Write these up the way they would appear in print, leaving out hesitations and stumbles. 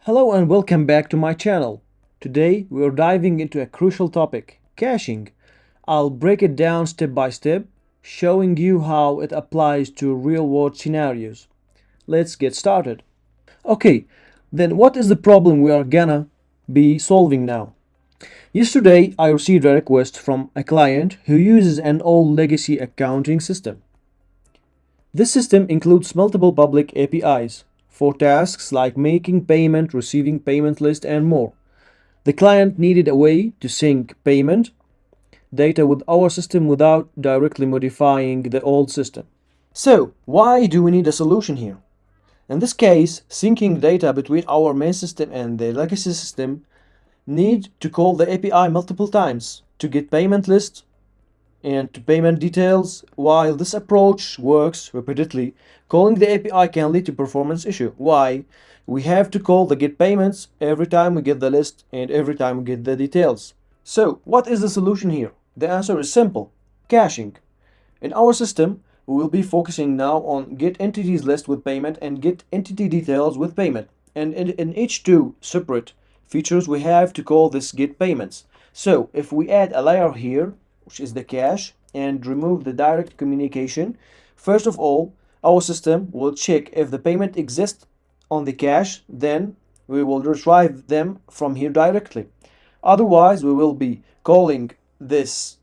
Hello and welcome back to my channel. Today we are diving into a crucial topic, caching. I'll break it down step by step, showing you how it applies to real-world scenarios. Let's get started. Okay, then what is the problem we are gonna be solving now? Yesterday I received a request from a client who uses an old legacy accounting system. This system includes multiple public APIs for tasks like making payment, receiving payment list, and more. The client needed a way to sync payment data with our system without directly modifying the old system. So, why do we need a solution here? In this case, syncing data between our main system and the legacy system need to call the API multiple times to get payment list and to payment details. While this approach works repeatedly, calling the API can lead to performance issue. Why? We have to call the get payments every time we get the list and every time we get the details. So, what is the solution here? The answer is simple: caching. In our system, we will be focusing now on get entities list with payment and get entity details with payment. And in each two separate features, we have to call this get payments. So, if we add a layer here, which is the cache, and remove the direct communication, first of all, our system will check if the payment exists on the cache, then we will retrieve them from here directly. Otherwise, we will be calling this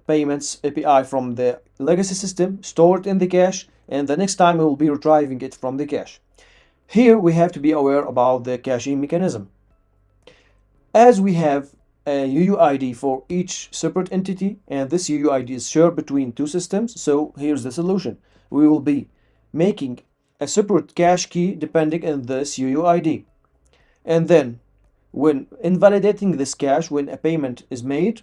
payments API from the legacy system, store it in the cache, and the next time we will be retrieving it from the cache. Here we have to be aware about the caching mechanism. As we have a UUID for each separate entity, and this UUID is shared between two systems, so here's the solution. We will be making a separate cache key depending on this UUID. And then, when invalidating this cache, when a payment is made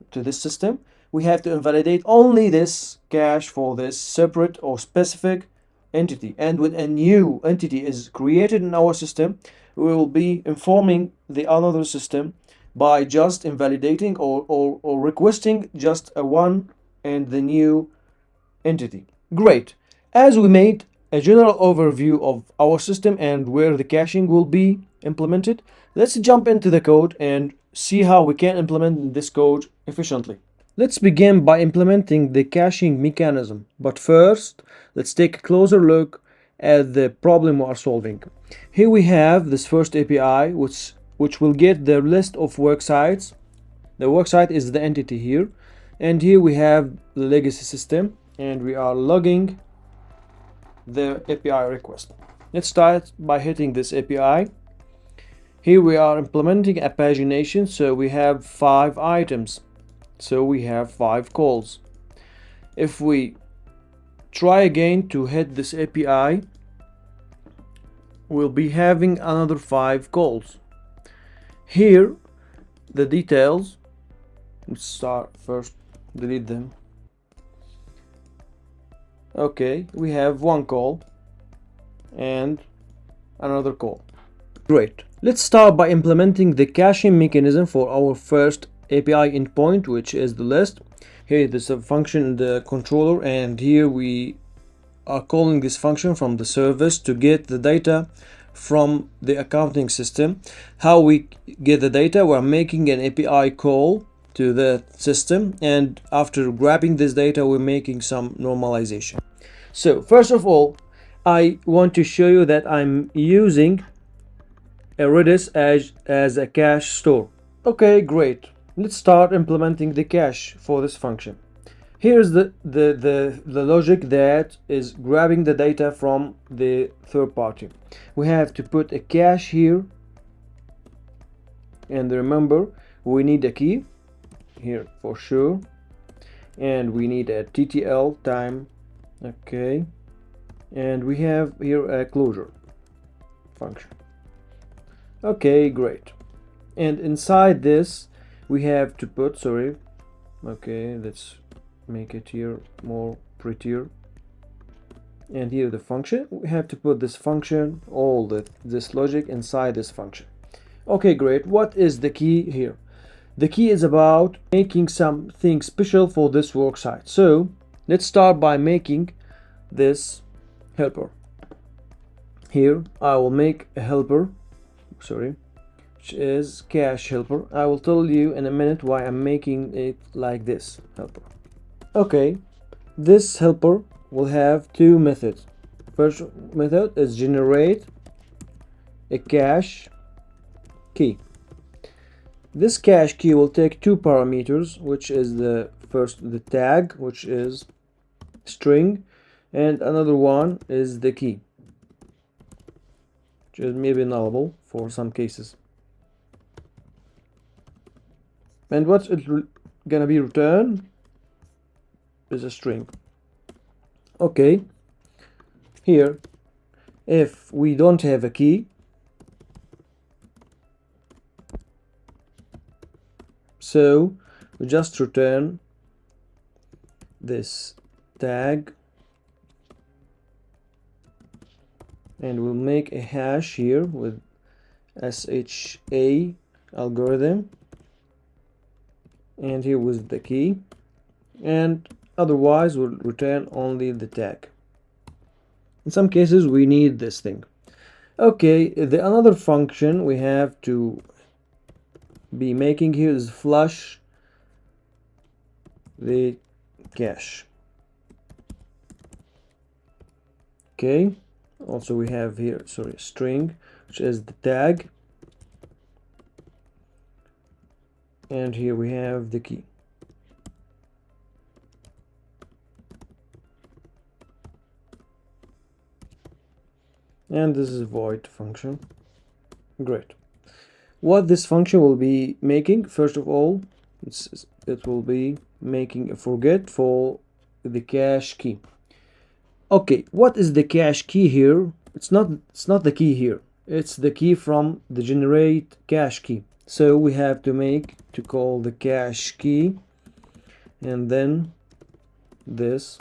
to this system, we have to invalidate only this cache for this separate or specific entity. And when a new entity is created in our system, we will be informing the another system by just invalidating or requesting just a one and the new entity. Great. As we made a general overview of our system and where the caching will be implemented, let's jump into the code and see how we can implement this code efficiently. Let's begin by implementing the caching mechanism. But first, let's take a closer look at the problem we are solving. Here we have this first API, which will get the list of worksites. The worksite is the entity here, and here we have the legacy system, and we are logging the API request. Let's start by hitting this API. Here we are implementing a pagination, so we have 5 items, so we have 5 calls. If we try again to hit this API, we'll be having another 5 calls. Here the details, let's start first, delete them. Okay, we have 1 call and another call. Great. Let's start by implementing the caching mechanism for our first API endpoint, which is the list. Here there's a function in the controller, and here we are calling this function from the service to get the data from the accounting system. How we get the data? We're making an API call to the system, and after grabbing this data, we're making some normalization. So first of all, I want to show you that I'm using a Redis as a cache store. Okay, great. Let's start implementing the cache for this function. Here's the logic that is grabbing the data from the third party. We have to put a cache here, and remember, we need a key here for sure, and we need a TTL time. Okay, and we have here a closure function. Okay, great. And inside this we have to put, okay, let's make it here more prettier. And here the function, we have to put this function, all this logic inside this function. Okay, great. What is the key here? The key is about making something special for this worksite. So let's start by making this helper. Here I will make a helper sorry, which is cache helper. I will tell you in a minute why I'm making it like this helper. Okay, this helper will have two methods. First method is generate a cache key. This cache key will take two parameters, which is the tag, which is string, and another one is the key, which is maybe nullable for some cases. And what it's gonna be returned is a string. Okay, here if we don't have a key, so we just return this tag, and we'll make a hash here with SHA algorithm, and here with the key, and otherwise we'll return only the tag. In some cases we need this thing. Okay, the another function we have to be making here is flush the cache. Okay, also we have here, sorry, a string, which is the tag, and here we have the key. And this is void function. Great. What this function will be making, first of all, it will be making a forget for the cache key. Okay, what is the cache key here? It's not the key here. It's the key from the generate cache key. So we have to call the cache key, and then this,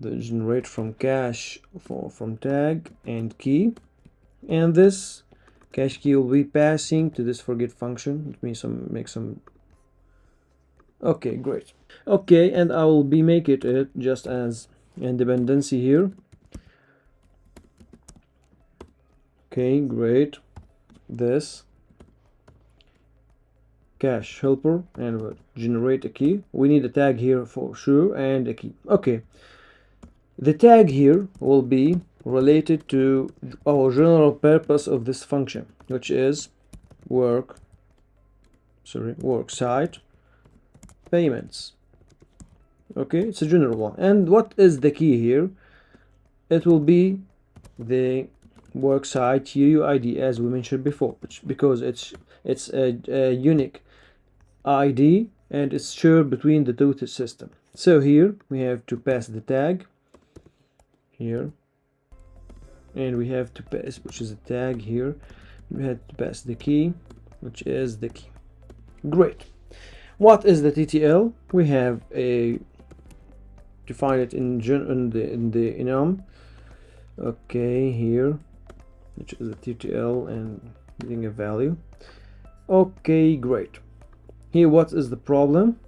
the generate from cache from tag and key, and this cache key will be passing to this forget function. Let me make some. Okay, great. Okay, and I will be making it just as a dependency here. Okay, great. This cache helper, and we'll generate a key. We need a tag here for sure and a key. Okay, the tag here will be related to our general purpose of this function, which is work site payments. Okay, it's a general one. And what is the key here? It will be the worksite UUID, as we mentioned before, because it's a unique ID and it's shared between the two systems. So here we have to pass the tag here, and we have to pass, which is a tag here. We have to pass the key, which is the key. Great. What is the TTL? We have a define it in the enum. Okay, here, which is a TTL and getting a value. Okay, great. Here, what is the problem?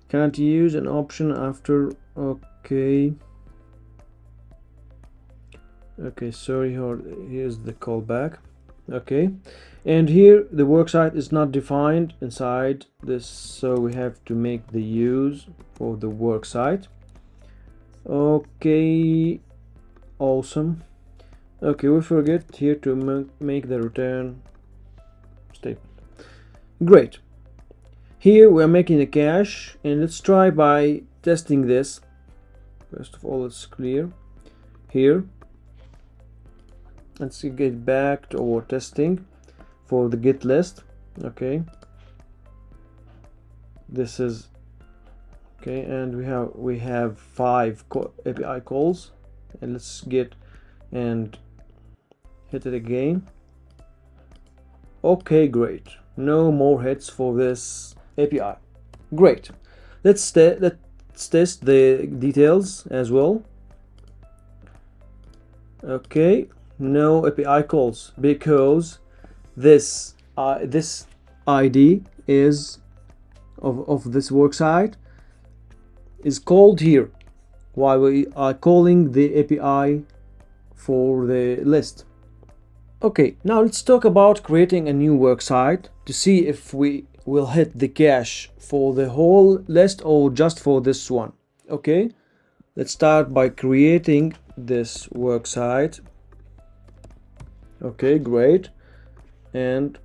Cannot use an option after. Okay, sorry, here's the callback. Okay, and here the worksite is not defined inside this, so we have to make the use for the worksite. Okay, awesome. Okay, we forget here to make the return statement. Great. Here we are making a cache, and let's try by testing this. First of all, it's clear here. Let's get back to our testing for the get list. Okay, this is okay, and we have 5 API calls, and let's get and hit it again. Okay, great. No more hits for this API. Great. Let's test the details as well. Okay, no API calls because this ID is of this worksite is called here while we are calling the API for the list. Okay, now let's talk about creating a new works site to see if we will hit the cache for the whole list or just for this one. Okay, let's start by creating this works site. Okay, great. And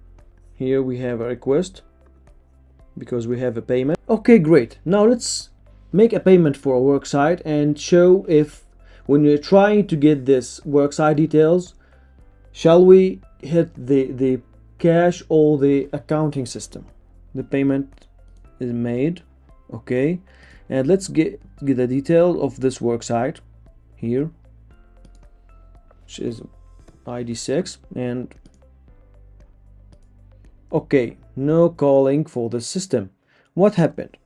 here we have a request because we have a payment. Okay, great. Now let's make a payment for a works site and show if when you're trying to get this works site details, shall we hit the cache or the accounting system. The payment is made. Okay, and let's get the detail of this works site here, which is ID 6. And okay, no calling for the system. What happened?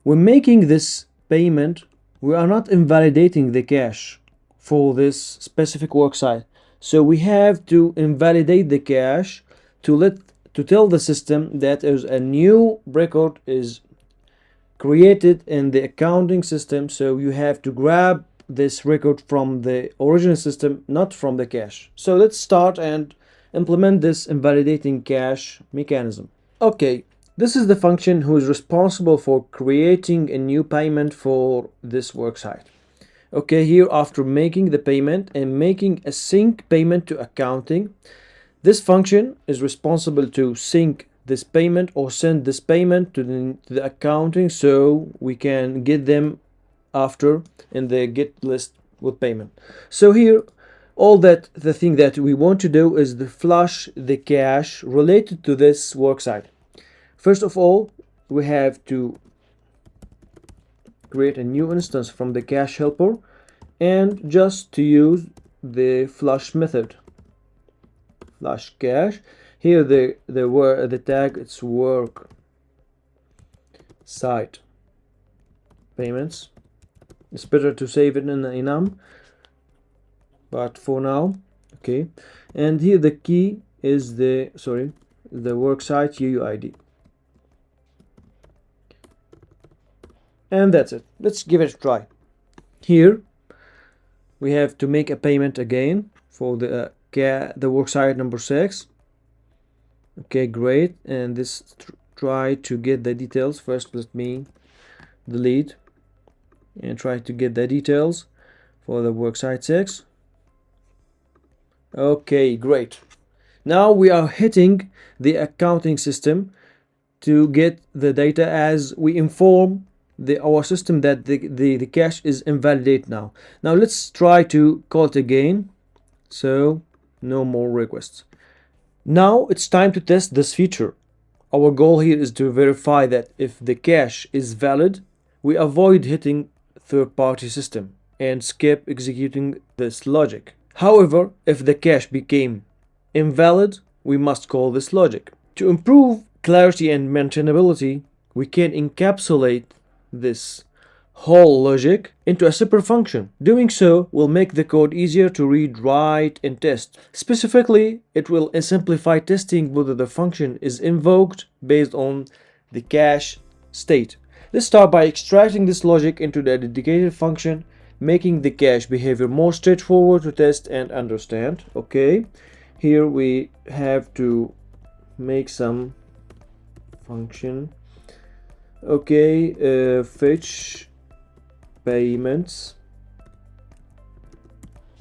When making this payment, we are not invalidating the cache for this specific work site. So we have to invalidate the cache to tell the system that there's a new record is created in the accounting system. So you have to grab this record from the original system, not from the cache. So let's start and implement this invalidating cache mechanism. Okay, this is the function who is responsible for creating a new payment for this work site. Okay, here after making the payment and making a sync payment to accounting, this function is responsible to sync this payment or send this payment to the accounting so we can get them after in the get list with payment. So here the thing that we want to do is to flush the cache related to this work site. First of all, we have to create a new instance from the cache helper and just to use the flush method. Flush cache. Here the tag it's work site payments. It's better to save it in enum, but for now, okay. And here the key is the worksite UUID. And that's it. Let's give it a try. Here we have to make a payment again for the worksite number 6. Okay, great. And this try to get the details. First, let me delete and try to get the details for the worksite 6. Okay, great. Now we are hitting the accounting system to get the data as we inform our system that the cache is invalidate now. Now let's try to call it again. So no more requests. Now it's time to test this feature. Our goal here is to verify that if the cache is valid, we avoid hitting third-party system and skip executing this logic. However, if the cache became invalid, we must call this logic. To improve clarity and maintainability, we can encapsulate this whole logic into a separate function. Doing so will make the code easier to read, write, and test. Specifically, it will simplify testing whether the function is invoked based on the cache state. Let's start by extracting this logic into the dedicated function, making the cache behavior more straightforward to test and understand. Okay, here we have to make some function. Okay, fetch payments.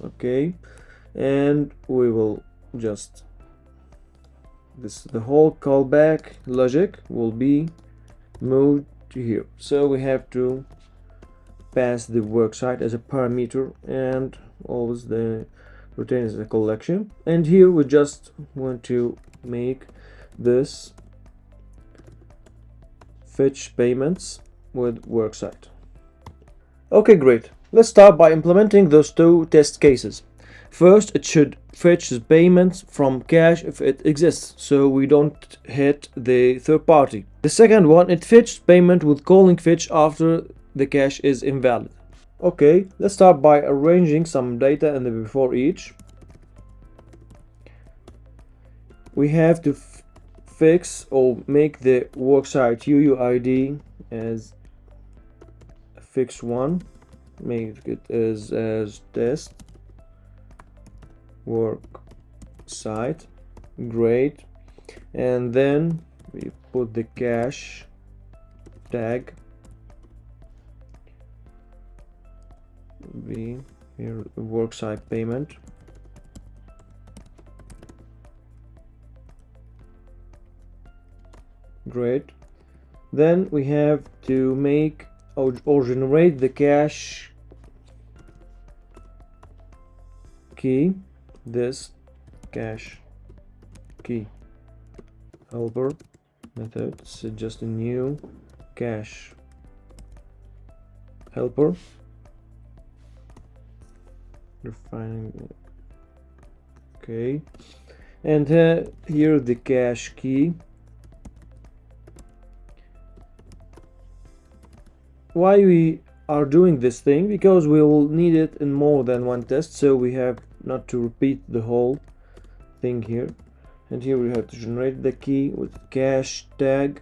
Okay, and we will just the whole callback logic will be moved to here. So we have to pass the worksite as a parameter and always the retain as a collection. And here we just want to make this fetch payments with worksite. Okay, great. Let's start by implementing those two test cases. First, it should fetch the payments from cache if it exists, so we don't hit the third party. The second one, it fetched payment with calling fetch after the cache is invalid. Okay, let's start by arranging some data in the before each. We have to fix or make the worksite UUID as a fixed one. Make it as test. work site. Great. And then we put the cache tag. We here worksite payment. Great. Then we have to make or generate the cache key. This cache key helper method. It's just a new cache helper. Defining it. Okay, and here the cache key. Why we are doing this thing? Because we will need it in more than one test, so we have not to repeat the whole thing here. And here we have to generate the key with cache tag,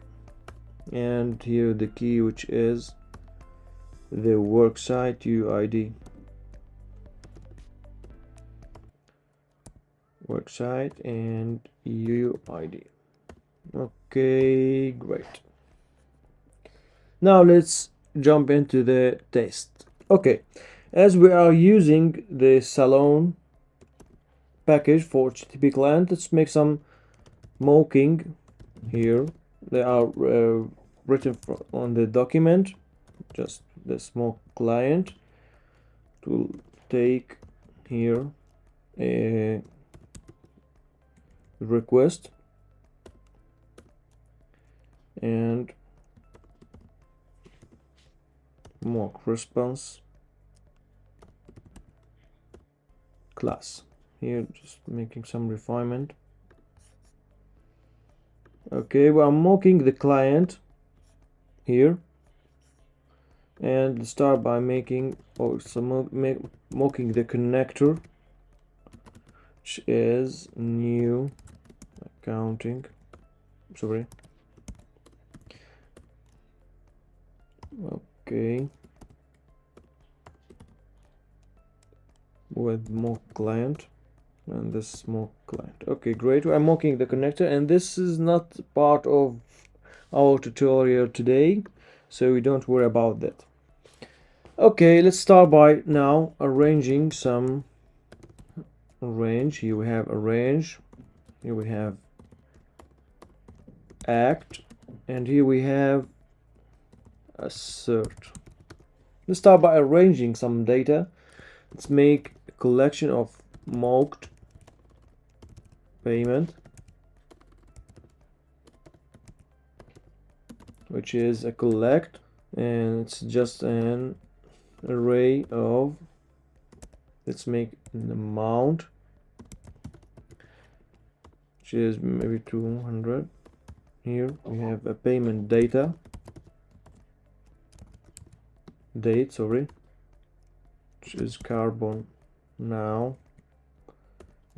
and here the key, which is the worksite UID. Worksite and UID. Okay, great. Now let's jump into the test. Okay, as we are using the Salon package for HTTP client, let's make some mocking here. They are written on the document, just the mock client, to take here a request and mock response class. Here just making some refinement. Okay, well, I'm mocking the client here, and start by making mocking the connector, which is new accounting. Sorry. Okay, with mock client and this mock client. Okay, great. I'm mocking the connector, and this is not part of our tutorial today, so we don't worry about that. Okay, let's start by now arranging some arrange. Here we have arrange, here we have act, and here we have assert. Let's start by arranging some data. Let's make a collection of mocked payment, which is a collect, and it's just an array of, let's make an amount, which is maybe 200. Here we have a payment date, sorry, which is carbon now,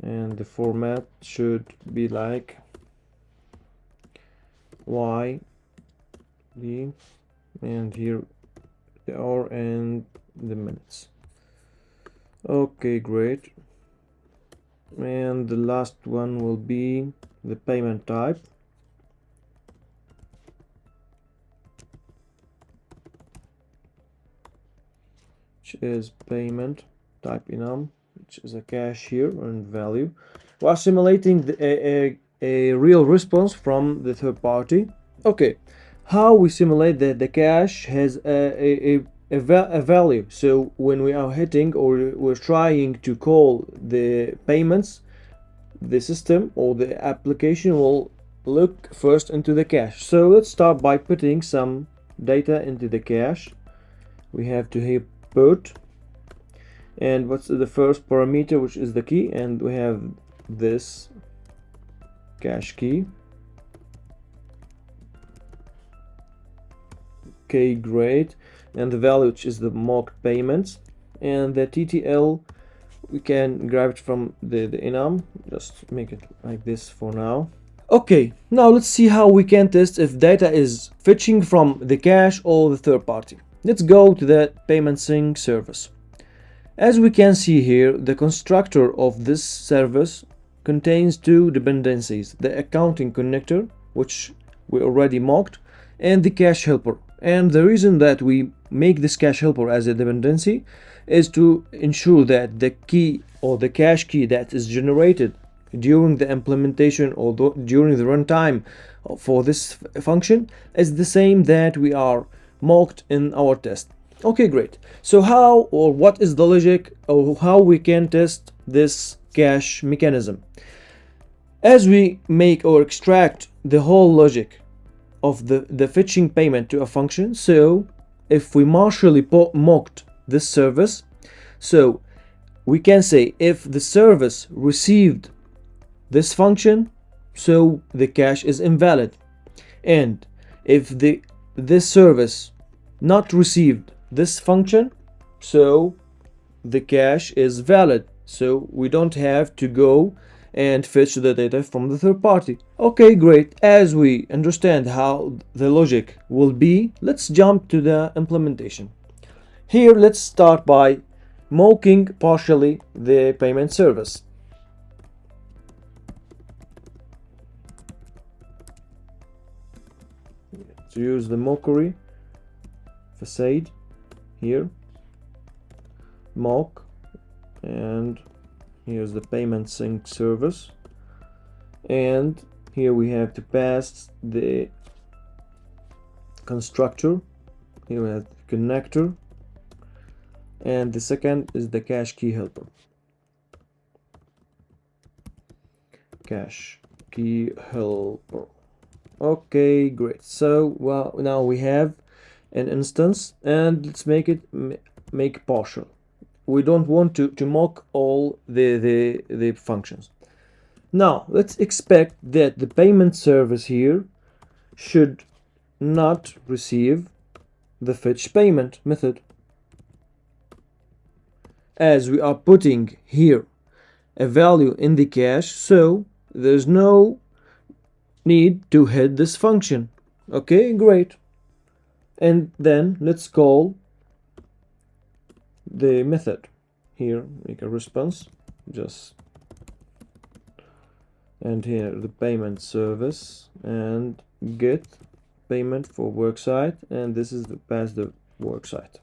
and the format should be like y d, and here the hour and the minutes. Okay, great. And the last one will be the payment type, which is payment type enum, which is a cache here and value. We're simulating a real response from the third party. Okay, how we simulate that the cache has a value. So when we are hitting or we're trying to call the payments, the system or the application will look first into the cache. So let's start by putting some data into the cache. We have to here put, and what's the first parameter, which is the key, and we have this cache key. Okay, great. And the value, which is the mocked payments, and the TTL we can grab it from the enum. Just make it like this for now. Okay, now let's see how we can test if data is fetching from the cache or the third party. Let's go to the payment sync service. As we can see here, the constructor of this service contains two dependencies: the accounting connector, which we already mocked, and the cache helper. And the reason that we make this cache helper as a dependency is to ensure that the key or the cache key that is generated during the implementation or during the runtime for this function is the same that we are mocked in our test. Okay, great. So how or what is the logic or how we can test this cache mechanism? As we make or extract the whole logic of the fetching payment to a function, so if we partially mocked this service, so we can say if the service received this function, so the cache is invalid, and if this service not received this function, so the cache is valid, so we don't have to go and fetch the data from the third party. Okay, great. As we understand how the logic will be, let's jump to the implementation. Here, let's start by mocking partially the payment service. To use the mockery facade here, mock, and here's the payment sync service, and here we have to pass the constructor. Here we have the connector, and the second is the cache key helper. Cache key helper. Okay, great. So well, now we have an instance, and let's make it make partial. We don't want to mock all the functions. Now let's expect that the payment service here should not receive the fetch payment method, as we are putting here a value in the cache, so there's no need to hit this function. Okay, great. And then let's call the method here, make a response, just, and here the payment service, and get payment for worksite, and this is the pass the worksite.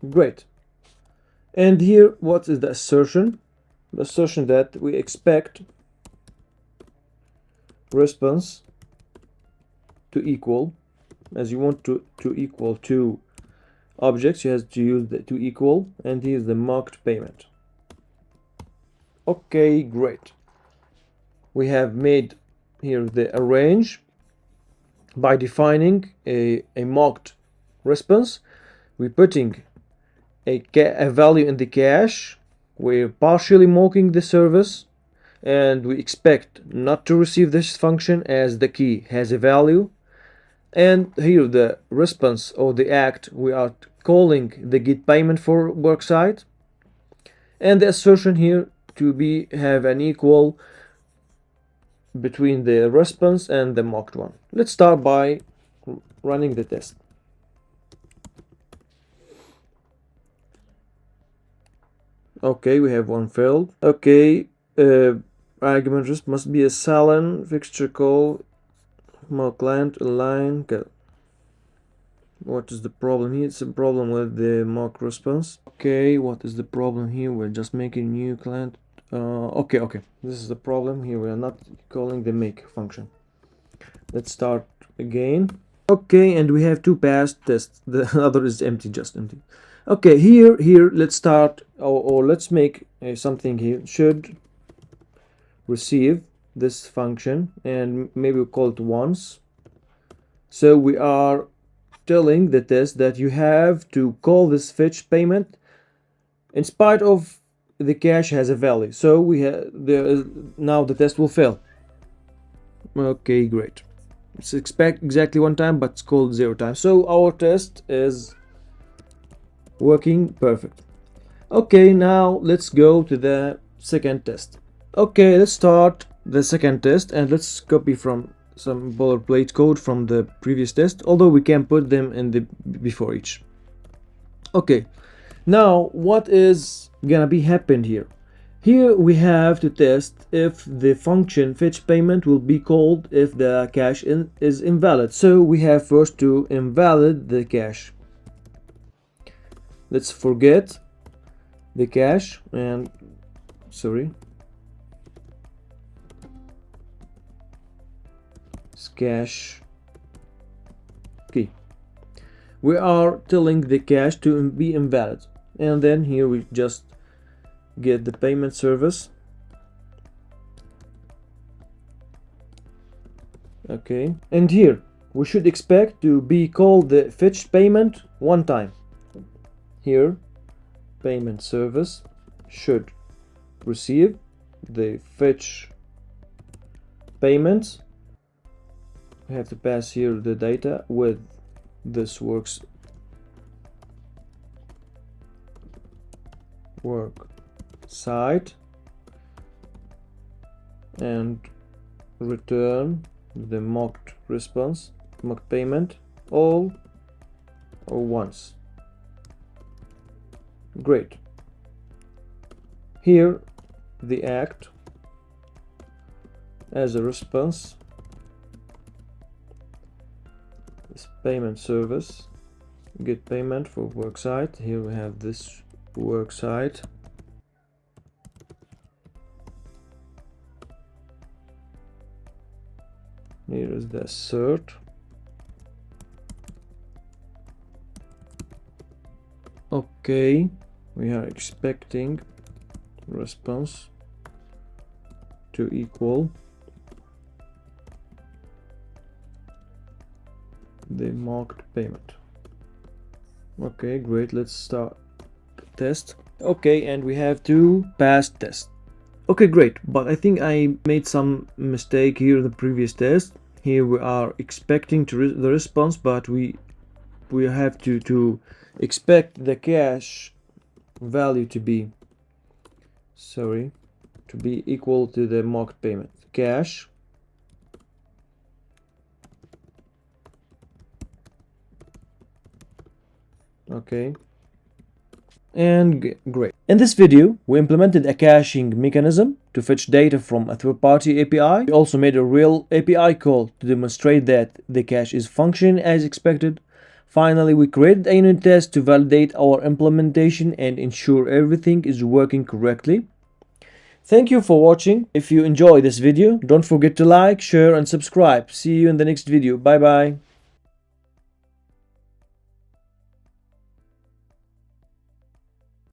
Great. And here, what is the assertion? The assertion that we expect response to equal, as you want to equal two objects, you have to use the to equal, and here's the mocked payment. Okay, great. We have made here the arrange by defining a mocked response. We're putting a value in the cache, we're partially mocking the service, and we expect not to receive this function as the key has a value. And here the response or the act, we are calling the get payment for worksite, and the assertion here to be have an equal between the response and the mocked one. Let's start by running the test. Okay, we have one failed. Okay, argument just must be a Salon fixture call mock client align. What is the problem here? It's a problem with the mock response. Okay, what is the problem here? We're just making new client. Okay, this is the problem here. We are not calling the make function. Let's start again. Okay, and we have two passed tests. The other is empty, just empty. Okay, here let's start, or let's make something here. Should receive this function, and maybe we'll call it once. So we are telling the test that you have to call this fetch payment in spite of the cache has a value. So we have now the test will fail. Okay, great. It's expect exactly one time, but it's called 0 times. So our test is working perfect. Okay, now let's go to the second test. Okay, let's start the second test, and let's copy from some boilerplate code from the previous test, although we can put them in the before each. Okay, now what is gonna be happened here? Here we have to test if the function fetch payment will be called if the cache is invalid. So we have first to invalid the cache. Let's forget the cache and sorry, cache key. We are telling the cache to be invalid, and then here we just get the payment service. Okay, and here we should expect to be called the fetch payment one time. Here payment service should receive the fetch payment. We have to pass here the data with this work site and return the mocked response, mocked payment, all or once. Great. Here the act as a response, this payment service, get payment for work site. Here we have this work site. Here is the assert. Okay, we are expecting response to equal the mocked payment. Okay, great. Let's start the test. Okay, and we have to pass test. Okay, great, but I think I made some mistake here in the previous test. Here we are expecting the response, but we have to expect the cache value to be equal to the mocked payment. Cache okay, and great. In this video, we implemented a caching mechanism to fetch data from a third-party API. We also made a real API call to demonstrate that the cache is functioning as expected. Finally, we created a unit test to validate our implementation and ensure everything is working correctly. Thank you for watching. If you enjoyed this video, don't forget to like, share, and subscribe. See you in the next video. Bye bye.